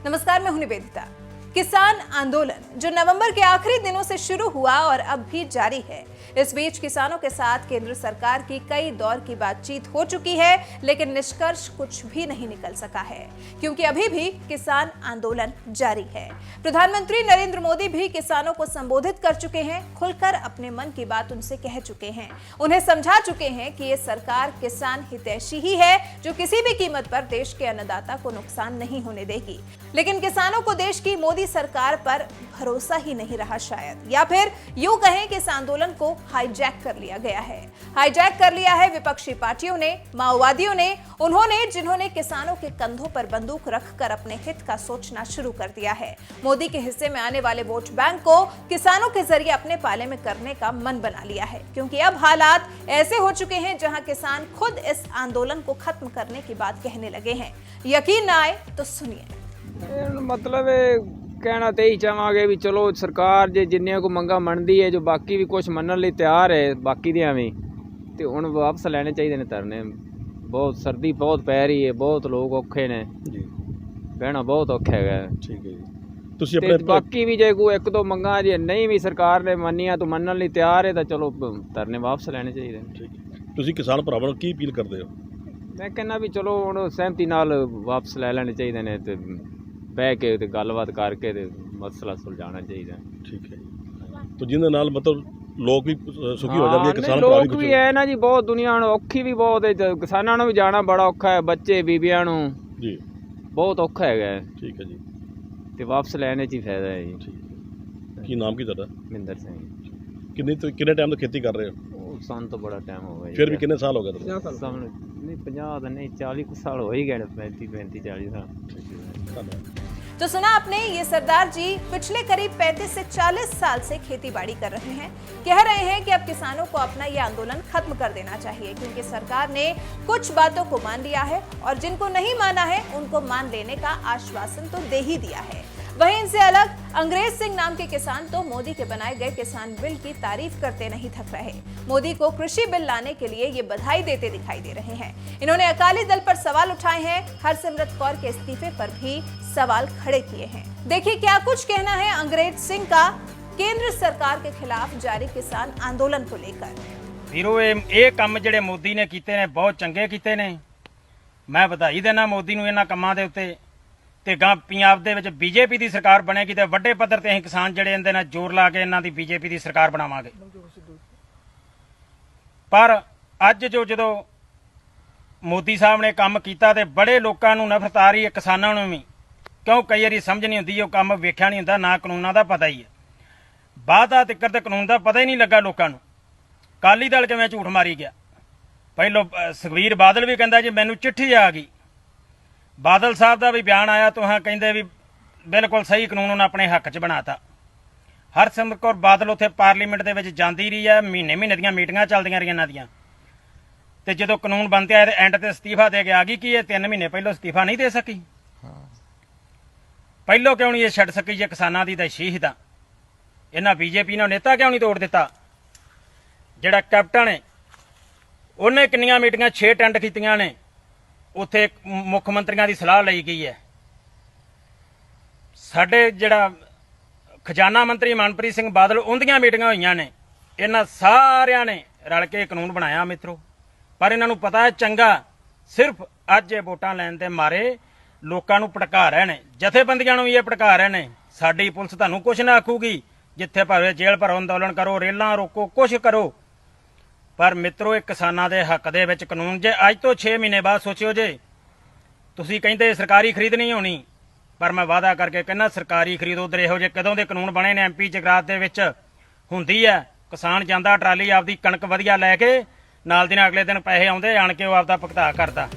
नमस्कार, मैं हूं निवेदिता। किसान आंदोलन जो नवंबर के आखिरी दिनों से शुरू हुआ और अब भी जारी है। इस बीच किसानों के साथ केंद्र सरकार की कई दौर की बातचीत हो चुकी है, लेकिन निष्कर्ष कुछ भी नहीं निकल सका है, क्योंकि अभी भी किसान आंदोलन जारी है। प्रधानमंत्री नरेंद्र मोदी भी किसानों को संबोधित कर चुके हैं, खुलकर अपने मन की बात उनसे कह चुके हैं, उन्हें समझा चुके हैं कि ये सरकार किसान हितैषी ही है, जो किसी भी कीमत पर देश के अन्नदाता को नुकसान नहीं होने देगी। लेकिन किसानों को देश की मोदी सरकार पर भरोसा ही नहीं रहा शायद, या फिर यूं कहें कि इस आंदोलन को हाईजैक कर लिया गया है। हाईजैक कर लिया है विपक्षी पार्टियों ने, माओवादियों ने, उन्होंने जिन्होंने किसानों के कंधों पर बंदूक रखकर अपने हित का सोचना शुरू कर दिया है। मोदी के हिस्से में आने वाले वोट बैंक को किसानों के जरिए अपने पाले में करने का मन बना लिया है, क्योंकि अब हालात ऐसे हो चुके हैं जहां किसान खुद इस आंदोलन को खत्म करने की बात कहने लगे हैं। यकीन ना आए तो सुनिए। मतलब कहना तो यही चाहांगे भी चलो सरकार जे जिन्नियां को मंगा मनदी है, जो बाकी भी कुछ मनन लई तैयार है बाकी दियां भी, ते हुण वापस लैने चाहिए ने धरने। बहुत सर्दी बहुत पै रही है, बहुत लोग औखे ने जी, बहना बहुत औखा है। ठीक है जी। तुसी अपने बाकी भी जे कोई एक दो मंगा जे नहीं भी सरकार ने मन्नियां तो मनन लई तैयार है, तो चलो धरने वापस लैने चाहिए। ठीक है। तुसी किसान भरावां नूं की अपील करदे हो? मैं कहना भी चलो हुण सहमति नाल वापस लै लैने चाहिए ने, ते बह के ते गलबात करके ते मसला सुलझाना चाहिए। ठीक है। तो जिंदे नाल मतलब लोग भी सुखी हो जाते हैं, किसान लोग भी है ना जी, बहुत दुनिया औखी भी बहुत है, किसानां नूं भी जाना बड़ा औखा है, बच्चे बीबियां नूं जी बहुत औखा है। ठीक है जी। ते वापस लेने च फायदा है जी। ठीक है। की नाम की तेरा? मिंदर सिंह। कितने टाइम तो खेती कर रहे हो? सन तो बड़ा टाइम हो गया। फिर भी कितने साल हो गए? 50 साल नहीं, 50 नहीं 40 साल हो ही गए, 35 40 साल। तो सुना आपने, ये सरदार जी पिछले करीब 35 से 40 साल से खेतीबाड़ी कर रहे हैं। कह रहे हैं कि अब किसानों को अपना ये आंदोलन खत्म कर देना चाहिए, क्योंकि सरकार ने कुछ बातों को मान लिया है और जिनको नहीं माना है उनको मान लेने का आश्वासन तो दे ही दिया है। वहीं इनसे अलग अंग्रेज सिंह नाम के किसान तो मोदी के बनाए गए किसान बिल की तारीफ करते नहीं थक रहे। मोदी को कृषि बिल लाने के लिए ये बधाई देते दिखाई दे रहे हैं। इन्होंने अकाली दल पर सवाल उठाए हैं, हरसिमरत कौर के इस्तीफे पर भी सवाल खड़े किए हैं। देखिए क्या कुछ कहना है अंग्रेज सिंह का केंद्र सरकार के खिलाफ जारी किसान आंदोलन को लेकर। ਵੀਰੋ ਇਹ ਕੰਮ ਜਿਹੜੇ ਮੋਦੀ ਨੇ ਕੀਤੇ ਨੇ ਬਹੁਤ ਚੰਗੇ ਕੀਤੇ ਨੇ। ਮੈਂ ਵਧਾਈ ਦੇਣਾ ਮੋਦੀ ਨੂੰ ਇਹਨਾਂ ਕੰਮਾਂ ਦੇ ਉੱਤੇ। ਤੇ ਗਾਂ ਪੰਜਾਬ ਦੇ ਵਿੱਚ ਬੀਜੇਪੀ ਦੀ ਸਰਕਾਰ ਬਣੇਗੀ ਤੇ ਵੱਡੇ ਪੱਧਰ ਤੇ ਅਸੀਂ ਕਿਸਾਨ ਜਿਹੜੇ ਇਹਦੇ ਨਾਲ ਜ਼ੋਰ ਲਾ ਕੇ ਇਹਨਾਂ ਦੀ ਬੀਜੇਪੀ ਦੀ ਸਰਕਾਰ ਬਣਾਵਾਂਗੇ। ਪਰ ਅੱਜ ਜਦੋਂ ਮੋਦੀ ਸਾਹਿਬ ਨੇ ਕੰਮ ਕੀਤਾ ਤੇ ਬੜੇ ਲੋਕਾਂ ਨੂੰ ਨਫ਼ਰਤ ਆ ਰਹੀ ਹੈ, ਕਿਸਾਨਾਂ ਨੂੰ ਵੀ, ਕਿਉਂ ਕਈ ਵਾਰੀ ਸਮਝ ਨਹੀਂ ਹੁੰਦੀ, ਉਹ ਕੰਮ ਵੇਖਿਆ ਨਹੀਂ ਹੁੰਦਾ, ਨਾ ਕਾਨੂੰਨਾਂ ਦਾ ਪਤਾ ਹੀ ਹੈ। ਬਾਅਦ ਤਿੱਕਰ ਤੇ ਕਾਨੂੰਨ ਦਾ ਪਤਾ ਹੀ ਨਹੀਂ ਲੱਗਾ ਲੋਕਾਂ ਨੂੰ। ਅਕਾਲੀ ਦਲ ਕਿਵੇਂ ਝੂਠ ਮਾਰੀ ਗਿਆ। ਪਹਿਲੋਂ ਸੁਖਬੀਰ ਬਾਦਲ ਵੀ ਕਹਿੰਦਾ ਜੀ ਮੈਨੂੰ ਚਿੱਠੀ ਆ ਗਈ। ਬਾਦਲ ਸਾਹਿਬ ਦਾ ਵੀ ਬਿਆਨ ਆਇਆ, ਤੁਹਾਂ ਕਹਿੰਦੇ ਵੀ ਬਿਲਕੁਲ ਸਹੀ ਕਾਨੂੰਨ ਉਹਨਾਂ ਆਪਣੇ ਹੱਕ 'ਚ ਬਣਾਤਾ। ਹਰਸਿਮਰਤ ਕੌਰ ਬਾਦਲ ਉੱਥੇ ਪਾਰਲੀਮੈਂਟ ਦੇ ਵਿੱਚ ਜਾਂਦੀ ਰਹੀ ਹੈ, ਮਹੀਨੇ ਦੀਆਂ ਮੀਟਿੰਗਾਂ ਚੱਲਦੀਆਂ ਰਹੀਆਂ ਇਹਨਾਂ ਦੀਆਂ, ਤੇ ਜਦੋਂ ਕਾਨੂੰਨ ਬਣਤੇ ਆਏ ਤੇ ਐਂਡ ਤੇ ਅਸਤੀਫਾ ਦੇ ਕੇ ਆ ਗਈ। ਕਿ ਇਹ 3 ਮਹੀਨੇ ਪਹਿਲਾਂ ਅਸਤੀਫਾ ਨਹੀਂ ਦੇ ਸਕੀ? ਪਹਿਲੋਂ ਕਿਉਂ ਨਹੀਂ ਇਹ ਛੱਡ ਸਕੀ ਜੇ ਕਿਸਾਨਾਂ ਦੀ ਤਾਂ ਸ਼ੀਹ ਤਾਂ? ਇਹਨਾਂ ਬੀਜੇਪੀ ਨੇ ਨੇਤਾ ਕਿਉਂ ਨਹੀਂ ਤੋੜ ਦਿੱਤਾ? ਜਿਹੜਾ ਕੈਪਟਨ ਹੈ ਉਹਨੇ ਕਿੰਨੀਆਂ ਮੀਟਿੰਗਾਂ 6 ਅਟੈਂਡ ਕੀਤੀਆਂ ਨੇ, ਉੱਥੇ ਮੁੱਖ ਮੰਤਰੀਆਂ ਦੀ ਸਲਾਹ ਲਈ ਗਈ ਹੈ। ਸਾਡੇ ਜਿਹੜਾ ਖਜ਼ਾਨਾ ਮੰਤਰੀ ਮਨਪ੍ਰੀਤ ਸਿੰਘ ਬਾਦਲ, ਉਹਦੀਆਂ ਮੀਟਿੰਗਾਂ ਹੋਈਆਂ ਨੇ। ਇਹਨਾਂ ਸਾਰਿਆਂ ਨੇ ਰਲ ਕੇ ਕਾਨੂੰਨ ਬਣਾਇਆ ਮਿੱਤਰੋ। ਪਰ ਇਹਨਾਂ ਨੂੰ ਪਤਾ ਹੈ ਚੰਗਾ, ਸਿਰਫ ਅੱਜ ਇਹ ਵੋਟਾਂ ਲੈਣ ਦੇ ਮਾਰੇ ਲੋਕਾਂ ਨੂੰ ਭੜਕਾ ਰਹੇ ਨੇ, ਜਥੇਬੰਦੀਆਂ ਨੂੰ ਵੀ ਇਹ ਭੜਕਾ ਰਹੇ ਨੇ। ਸਾਡੀ ਪੁਲਿਸ ਤੁਹਾਨੂੰ ਕੁਛ ਨਾ ਆਖੂਗੀ, ਜਿੱਥੇ ਭਾਵੇਂ ਜੇਲ੍ਹ ਭਰੋ, ਅੰਦੋਲਨ ਕਰੋ, ਰੇਲਾਂ ਰੋਕੋ, ਕੁਛ ਕਰੋ। ਪਰ ਮਿੱਤਰੋ ਇਹ ਕਿਸਾਨਾਂ ਦੇ ਹੱਕ ਦੇ ਵਿੱਚ ਕਾਨੂੰਨ ਜੇ ਅੱਜ ਤੋਂ 6 ਮਹੀਨੇ ਬਾਅਦ ਸੋਚਿਓ ਜੇ ਤੁਸੀਂ ਕਹਿੰਦੇ ਸਰਕਾਰੀ ਖਰੀਦ ਨਹੀਂ ਹੋਣੀ, ਪਰ ਮੈਂ ਵਾਅਦਾ ਕਰਕੇ ਕਹਿੰਦਾ ਸਰਕਾਰੀ ਖਰੀਦ ਉਧਰ ਇਹੋ ਜਿਹੇ ਕਦੋਂ ਦੇ ਕਾਨੂੰਨ ਬਣੇ ਨੇ ਐਮਪੀ ਜਗਰਾਤ ਦੇ ਵਿੱਚ ਹੁੰਦੀ ਹੈ। ਕਿਸਾਨ ਜਾਂਦਾ ਟਰਾਲੀ ਆਪਦੀ ਕਣਕ ਵਧੀਆ ਲੈ ਕੇ, ਨਾਲ ਦੀ ਨਾਲ ਅਗਲੇ ਦਿਨ ਪੈਸੇ ਆਉਂਦੇ, ਆਣ ਕੇ ਉਹ ਆਪਦਾ ਭੁਗਤਾ ਕਰਦਾ।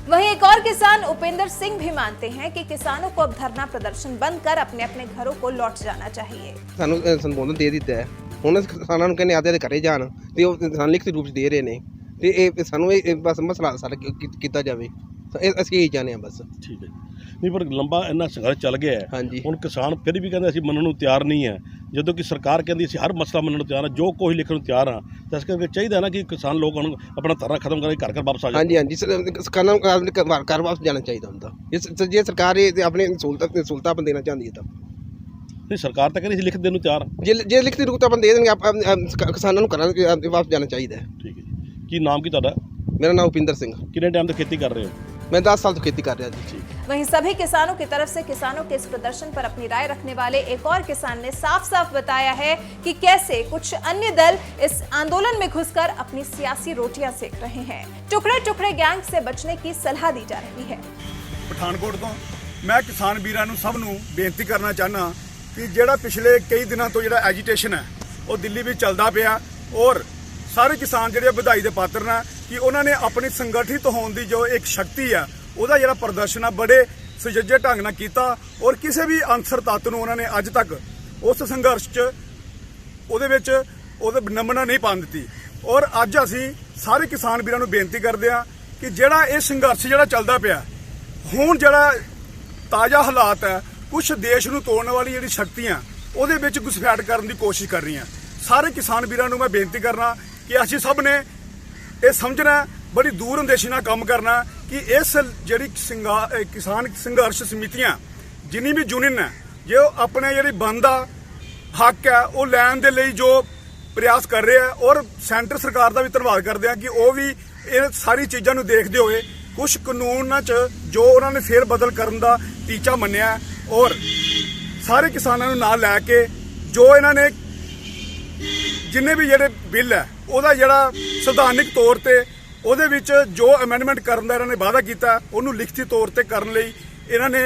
वहीं एक और किसान उपेंद्र सिंह भी मानते हैं कि किसानों को अब धरना प्रदर्शन बंद कर अपने अपने घरों को लौट जाना चाहिए। ਸਾਨੂੰ ਸੰਬੋਧਨ ਦੇ ਦਿੱਤਾ ਹੈ, ਹੁਣ ਕਿਸਾਨਾਂ ਨੂੰ ਕਹਿੰਦੇ ਆਦੇ ਘਰੇ ਜਾਣ, ਤੇ ਉਹ ਕਿਸਾਨ ਲਿਖਤੀ ਰੂਪ 'ਚ ਦੇ ਰਹੇ ਨੇ, ਤੇ ਇਹ ਸਾਨੂੰ ਇਹ ਬਸ ਮਸਲਾ ਹੱਲ ਕੀਤਾ ਜਾਵੇ। ਅਸੀਂ ਇਹੀ ਚਾਹੁੰਦੇ ਹਾਂ ਬਸ। ਠੀਕ ਹੈ ਨਹੀਂ, ਪਰ ਲੰਬਾ ਇੰਨਾ ਸੰਘਰਸ਼ ਚੱਲ ਗਿਆ ਹੈ, ਹਾਂਜੀ ਹੁਣ ਕਿਸਾਨ ਫਿਰ ਵੀ ਕਹਿੰਦੇ ਅਸੀਂ ਮੰਨਣ ਨੂੰ ਤਿਆਰ ਨਹੀਂ ਹੈ, ਜਦੋਂ ਕਿ ਸਰਕਾਰ ਕਹਿੰਦੀ ਅਸੀਂ ਹਰ ਮਸਲਾ ਮੰਨਣ ਨੂੰ ਤਿਆਰ ਹਾਂ, ਜੋ ਕੁਝ ਲਿਖਣ ਨੂੰ ਤਿਆਰ ਹਾਂ। ਤਾਂ ਇਸ ਕਰਕੇ ਚਾਹੀਦਾ ਨਾ ਕਿ ਕਿਸਾਨ ਲੋਕ ਹੁਣ ਆਪਣਾ ਧਰਨਾ ਖਤਮ ਕਰਕੇ ਘਰ ਵਾਪਸ ਆ ਜਾਣ। ਹਾਂਜੀ ਹਾਂਜੀ ਕਿਸਾਨਾਂ ਨੂੰ ਆਪਣੇ ਘਰ ਵਾਪਸ ਜਾਣਾ ਚਾਹੀਦਾ ਹੁੰਦਾ। ਜੇ ਸਰਕਾਰ ਇਹ ਆਪਣੇ ਸਹੂਲਤਾਂ ਆਪਾਂ ਦੇਣਾ ਚਾਹੁੰਦੀ ਹੈ ਤਾਂ ਨਹੀਂ, ਸਰਕਾਰ ਤਾਂ ਕਹਿੰਦੀ ਅਸੀਂ ਲਿਖ ਦੇਣ ਨੂੰ ਤਿਆਰ ਹਾਂ। ਜੇ ਲਿਖਤੀ ਰੂਪ ਤਾਂ ਆਪਾਂ ਦੇ ਦੇਣਗੇ, ਕਿਸਾਨਾਂ ਨੂੰ ਘਰਾਂ ਵਾਪਸ ਜਾਣਾ ਚਾਹੀਦਾ ਹੈ। ਠੀਕ ਹੈ ਜੀ, ਕੀ ਨਾਮ ਕੀ ਤੁਹਾਡਾ? मेरा नाम उपिंदर सिंह। कितने टाइम से खेती कर रहे हो? मैं 10 साल से खेती कर रहा जी। वहीं सभी किसानों की तरफ से किसानों के इस प्रदर्शन पर अपनी राय रखने वाले एक और किसान ने साफ साफ बताया है कि कैसे कुछ अन्य दल इस आंदोलन में घुसकर अपनी सियासी रोटियां सेक रहे हैं। टुकड़े टुकड़े गैंग से बचने की सलाह दी जा रही है। ਪਠਾਨਕੋਟ ਤੋਂ ਮੈਂ ਕਿਸਾਨ ਵੀਰਾਂ ਨੂੰ ਸਭ ਨੂੰ ਬੇਨਤੀ ਕਰਨਾ ਚਾਹਨਾ ਕਿ ਜਿਹੜਾ ਪਿਛਲੇ ਕਈ ਦਿਨਾਂ ਤੋਂ ਜਿਹੜਾ ਐਜੀਟੇਸ਼ਨ ਹੈ ਉਹ ਦਿੱਲੀ ਵਿੱਚ ਚੱਲਦਾ ਪਿਆ, ਔਰ ਸਾਰੇ ਕਿਸਾਨ ਜਿਹੜੇ ਵਧਾਈ ਦੇ ਪਾਤਰ ਨੇ ਕਿ ਉਹਨਾਂ ਨੇ ਆਪਣੀ ਸੰਗਠਿਤ ਹੋਣ ਦੀ ਜੋ ਇੱਕ ਸ਼ਕਤੀ ਆ ਉਹਦਾ ਜਿਹੜਾ ਪ੍ਰਦਰਸ਼ਨ ਆ ਬੜੇ ਸੁਚੱਜੇ ਢੰਗ ਨਾਲ ਕੀਤਾ, ਔਰ ਕਿਸੇ ਵੀ ਅਨਸਰ ਤੱਤ ਨੂੰ ਉਹਨਾਂ ਨੇ ਅੱਜ ਤੱਕ ਉਸ ਸੰਘਰਸ਼ 'ਚ ਉਹਦੇ ਵਿੱਚ ਉਹਦੇ ਨਮੂਨਾ ਨਹੀਂ ਪਾਉਣ ਦਿੱਤੀ। ਔਰ ਅੱਜ ਅਸੀਂ ਸਾਰੇ ਕਿਸਾਨ ਵੀਰਾਂ ਨੂੰ ਬੇਨਤੀ ਕਰਦੇ ਆ ਕਿ ਜਿਹੜਾ ਇਹ ਸੰਘਰਸ਼ ਜਿਹੜਾ ਚੱਲਦਾ ਪਿਆ, ਹੁਣ ਜਿਹੜਾ ਤਾਜ਼ਾ ਹਾਲਾਤ ਹੈ, ਕੁਝ ਦੇਸ਼ ਨੂੰ ਤੋੜਨ ਵਾਲੀ ਜਿਹੜੀ ਸ਼ਕਤੀਆਂ ਉਹਦੇ ਵਿੱਚ ਘੁਸਪੈਠ ਕਰਨ ਦੀ ਕੋਸ਼ਿਸ਼ ਕਰ ਰਹੀਆਂ। ਸਾਰੇ ਕਿਸਾਨ ਵੀਰਾਂ ਨੂੰ ਮੈਂ ਬੇਨਤੀ ਕਰਨਾ ਕਿ ਅਸੀਂ ਸਭ ਨੇ ਇਹ ਸਮਝਣਾ, ਬੜੀ ਦੂਰ ਅੰਦੇਸ਼ੀ ਨਾਲ ਕੰਮ ਕਰਨਾ ਕਿ ਇਸ ਜਿਹੜੀ ਕਿਸਾਨ ਸੰਘਰਸ਼ ਸਮਿਤੀਆਂ ਜਿੰਨੀ ਵੀ ਯੂਨੀਅਨ ਹੈ, ਜੇ ਉਹ ਆਪਣੇ ਜਿਹੜੀ ਬਣਦਾ ਹੱਕ ਹੈ ਉਹ ਲੈਣ ਦੇ ਲਈ ਜੋ ਪ੍ਰਯਾਸ ਕਰ ਰਹੇ ਆ, ਔਰ ਸੈਂਟਰ ਸਰਕਾਰ ਦਾ ਵੀ ਧੰਨਵਾਦ ਕਰਦੇ ਆ ਕਿ ਉਹ ਵੀ ਇਹ ਸਾਰੀ ਚੀਜ਼ਾਂ ਨੂੰ ਦੇਖਦੇ ਹੋਏ ਕੁਝ ਕਾਨੂੰਨਾਂ 'ਚ ਜੋ ਉਹਨਾਂ ਨੇ ਫੇਰ ਬਦਲ ਕਰਨ ਦਾ ਟੀਚਾ ਮੰਨਿਆ, ਔਰ ਸਾਰੇ ਕਿਸਾਨਾਂ ਨੂੰ ਨਾਲ ਲੈ ਕੇ ਜੋ ਇਹਨਾਂ ਨੇ ਜਿੰਨੇ ਵੀ ਜਿਹੜੇ ਬਿੱਲ ਹੈ ਉਹਦਾ ਜਿਹੜਾ ਸੰਵਿਧਾਨਿਕ ਤੌਰ ਤੇ ਉਹਦੇ ਵਿੱਚ ਜੋ ਅਮੈਂਡਮੈਂਟ ਕਰਨ ਦਾ ਇਹਨਾਂ ਨੇ ਵਾਅਦਾ ਕੀਤਾ ਉਹਨੂੰ ਲਿਖਤੀ ਤੌਰ ਤੇ ਕਰਨ ਲਈ ਇਹਨਾਂ ਨੇ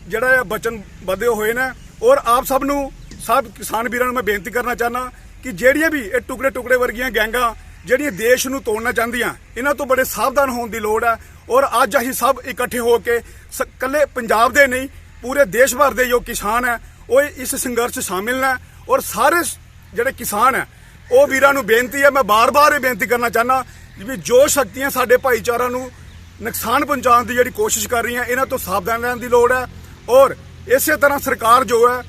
ਜਿਹੜਾ ਵਚਨਬੱਧ ਹੋਏ ਨੇ। ਔਰ ਆਪ ਸਭ ਨੂੰ ਸਭ ਕਿਸਾਨ ਵੀਰਾਂ ਨੂੰ ਮੈਂ ਬੇਨਤੀ ਕਰਨਾ ਚਾਹਨਾ ਕਿ ਜਿਹੜੀਆਂ ਵੀ ਇਹ ਟੁਕੜੇ ਟੁਕੜੇ ਵਰਗੀਆਂ ਗੈਂਗਾਂ ਜਿਹੜੀਆਂ ਦੇਸ਼ ਨੂੰ ਤੋੜਨਾ ਚਾਹੁੰਦੀਆਂ, ਇਹਨਾਂ ਤੋਂ ਬੜੇ ਸਾਵਧਾਨ ਹੋਣ ਦੀ ਲੋੜ ਹੈ। ਔਰ ਅੱਜ ਅਸੀਂ ਸਭ ਇਕੱਠੇ ਹੋ ਕੇ ਇਕੱਲੇ ਪੰਜਾਬ ਦੇ ਨਹੀਂ ਪੂਰੇ ਦੇਸ਼ ਭਰ ਦੇ ਜੋ ਕਿਸਾਨ ਹੈ ਉਹ ਇਸ ਸੰਘਰਸ਼ ਸ਼ਾਮਿਲ ਨੇ। ਔਰ ਸਾਰੇ ਜਿਹੜੇ ਕਿਸਾਨ ਹੈ ਉਹ ਵੀਰਾਂ ਨੂੰ ਬੇਨਤੀ ਹੈ, ਮੈਂ ਬਾਰ-ਬਾਰ ਇਹ ਬੇਨਤੀ ਕਰਨਾ ਚਾਹਨਾ ਵੀ ਜੋ ਸ਼ਕਤੀਆਂ ਸਾਡੇ ਭਾਈਚਾਰਾ ਨੂੰ ਨੁਕਸਾਨ ਪਹੁੰਚਾਉਣ ਦੀ ਜਿਹੜੀ ਕੋਸ਼ਿਸ਼ ਕਰ ਰਹੀਆਂ, ਇਹਨਾਂ ਤੋਂ ਸਾਵਧਾਨ ਰਹਿਣ ਦੀ ਲੋੜ ਹੈ। ਔਰ ਇਸੇ ਤਰ੍ਹਾਂ ਸਰਕਾਰ ਜੋ ਹੈ,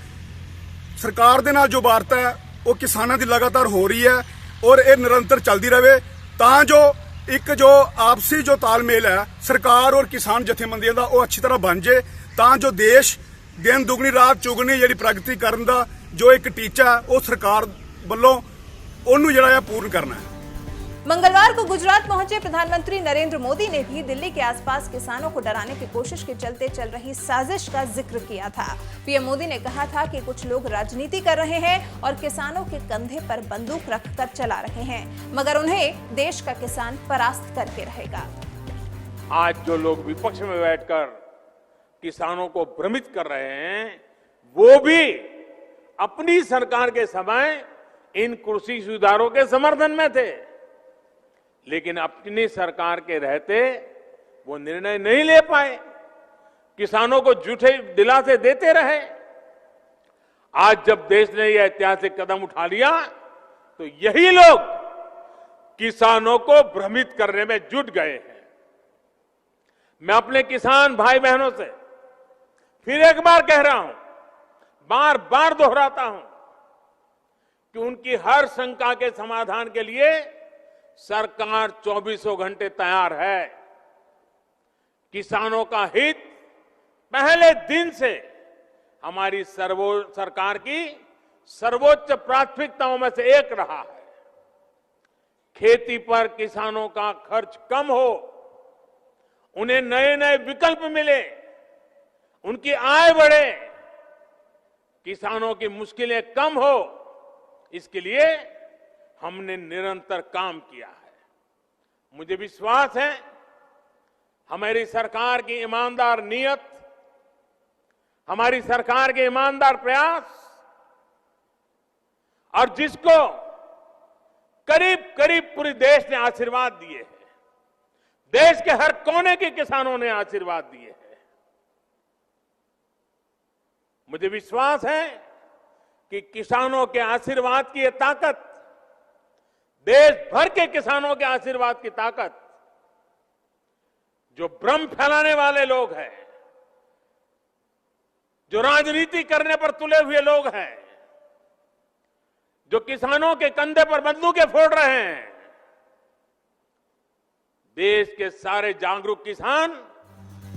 ਸਰਕਾਰ ਦੇ ਨਾਲ ਜੋ ਵਾਰਤਾ ਹੈ ਉਹ ਕਿਸਾਨਾਂ ਦੀ ਲਗਾਤਾਰ ਹੋ ਰਹੀ ਹੈ, ਔਰ ਇਹ ਨਿਰੰਤਰ ਚੱਲਦੀ ਰਹੇ ਤਾਂ ਜੋ ਇੱਕ ਜੋ ਆਪਸੀ ਜੋ ਤਾਲਮੇਲ ਹੈ ਸਰਕਾਰ ਔਰ ਕਿਸਾਨ ਜਥੇਬੰਦੀਆਂ ਦਾ ਉਹ ਅੱਛੀ ਤਰ੍ਹਾਂ ਬਣ ਜੇ, ਤਾਂ ਜੋ ਦੇਸ਼ ਦਿਨ ਦੁਗਣੀ ਰਾਤ ਚੁਗਣੀ ਜਿਹੜੀ ਪ੍ਰਗਤੀ ਕਰਨ ਦਾ ਜੋ ਇੱਕ ਟੀਚਾ ਉਹ सरकार ਵੱਲੋਂ ਉਹਨੂੰ ਜਿਹੜਾ पूर्ण करना है। मंगलवार को गुजरात पहुंचे प्रधानमंत्री नरेंद्र मोदी ने भी दिल्ली के आसपास किसानों को डराने की कोशिश के चलते चल रही साजिश का जिक्र किया था। पीएम मोदी ने कहा था कि कुछ लोग राजनीति कर रहे हैं और किसानों के कंधे पर बंदूक रखकर चला रहे हैं, मगर उन्हें देश का किसान परास्त करके रहेगा। आज जो लोग विपक्ष में बैठकर किसानों को भ्रमित कर रहे हैं वो भी अपनी सरकार के समय इन कृषि सुधारों के समर्थन में थे, लेकिन अपनी सरकार के रहते वो निर्णय नहीं ले पाए, किसानों को झूठे दिलासे देते रहे। आज जब देश ने यह ऐतिहासिक कदम उठा लिया तो यही लोग किसानों को भ्रमित करने में जुट गए हैं। मैं अपने किसान भाई बहनों से फिर एक बार कह रहा हूं, बार बार दोहराता हूं कि उनकी हर शंका के समाधान के लिए सरकार 24 घंटे तैयार है। किसानों का हित पहले दिन से हमारी सरकार की सर्वोच्च प्राथमिकताओं में से एक रहा है। खेती पर किसानों का खर्च कम हो, उन्हें नए नए विकल्प मिले, उनकी आय बढ़े, किसानों की मुश्किलें कम हो, इसके लिए हमने निरंतर काम किया है। मुझे विश्वास है हमारी सरकार की ईमानदार नीयत, हमारी सरकार के ईमानदार प्रयास, और जिसको करीब करीब पूरे देश ने आशीर्वाद दिए हैं, देश के हर कोने के किसानों ने आशीर्वाद दिए हैं। मुझे विश्वास है कि किसानों के आशीर्वाद की ये ताकत, देश भर के किसानों के आशीर्वाद की ताकत जो भ्रम फैलाने वाले लोग हैं, जो राजनीति करने पर तुले हुए लोग हैं, जो किसानों के कंधे पर बंदूकें फोड़ रहे हैं, देश के सारे जागरूक किसान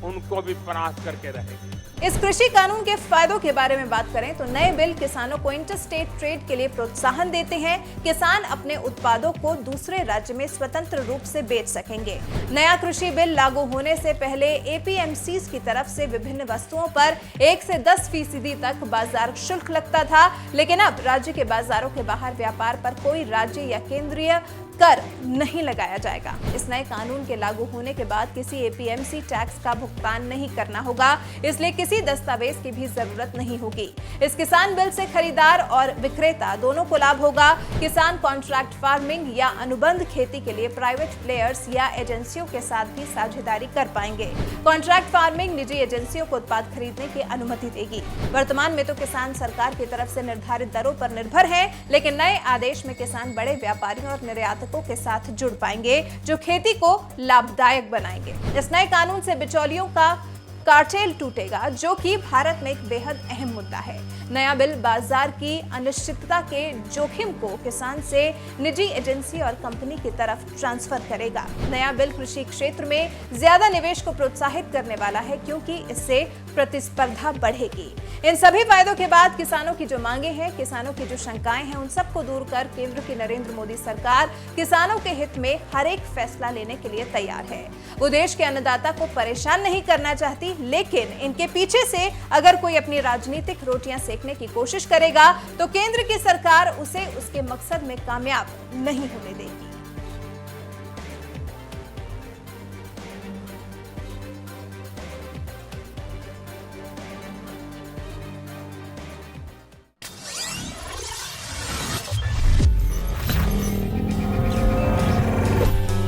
उनको भी परास्त करके रहेंगे। इस कृषि कानून के फायदों के बारे में बात करें तो नए बिल किसानों को इंटरस्टेट ट्रेड के लिए प्रोत्साहन देते हैं। किसान अपने उत्पादों को दूसरे राज्य में स्वतंत्र रूप से बेच सकेंगे। नया कृषि बिल लागू होने से पहले एपीएमसीज की तरफ से विभिन्न वस्तुओं पर 1 से 10% तक बाजार शुल्क लगता था, लेकिन अब राज्य के बाजारों के बाहर व्यापार पर कोई राज्य या केंद्रीय कर नहीं लगाया जाएगा। इस नए कानून के लागू होने के बाद किसी एपीएमसी टैक्स का भुगतान नहीं करना होगा, इसलिए किसी दस्तावेज की भी जरूरत नहीं होगी। इस किसान बिल से खरीदार और विक्रेता दोनों को लाभ होगा। किसान कॉन्ट्रैक्ट फार्मिंग या अनुबंध खेती के लिए प्राइवेट प्लेयर्स या एजेंसियों के साथ भी साझेदारी कर पाएंगे। कॉन्ट्रैक्ट फार्मिंग निजी एजेंसियों को उत्पाद खरीदने की अनुमति देगी। वर्तमान में तो किसान सरकार की तरफ से निर्धारित दरों पर निर्भर है, लेकिन नए आदेश में किसान बड़े व्यापारियों और निर्यातकों के साथ जुड़ पाएंगे, जो खेती को लाभदायक बनाएंगे। इस नए कानून से बिचौलियों का कार्टेल टूटेगा, जो कि भारत में एक बेहद अहम मुद्दा है। नया बिल बाजार की अनिश्चितता के जोखिम को किसान से निजी एजेंसी और कंपनी की तरफ ट्रांसफर करेगा। नया बिल कृषि क्षेत्र में ज्यादा निवेश को प्रोत्साहित करने वाला है, क्योंकि इससे प्रतिस्पर्धा बढ़ेगी। इन सभी फायदों के बाद किसानों की जो मांगे हैं, किसानों की जो शंकाएं हैं, उन सबको दूर कर केंद्र की नरेंद्र मोदी सरकार किसानों के हित में हर एक फैसला लेने के लिए तैयार है। वो देश के अन्नदाता को परेशान नहीं करना चाहती, लेकिन इनके पीछे से अगर कोई अपनी राजनीतिक रोटियां सेकने की कोशिश करेगा तो केंद्र की सरकार उसे उसके मकसद में कामयाब नहीं होने देगी।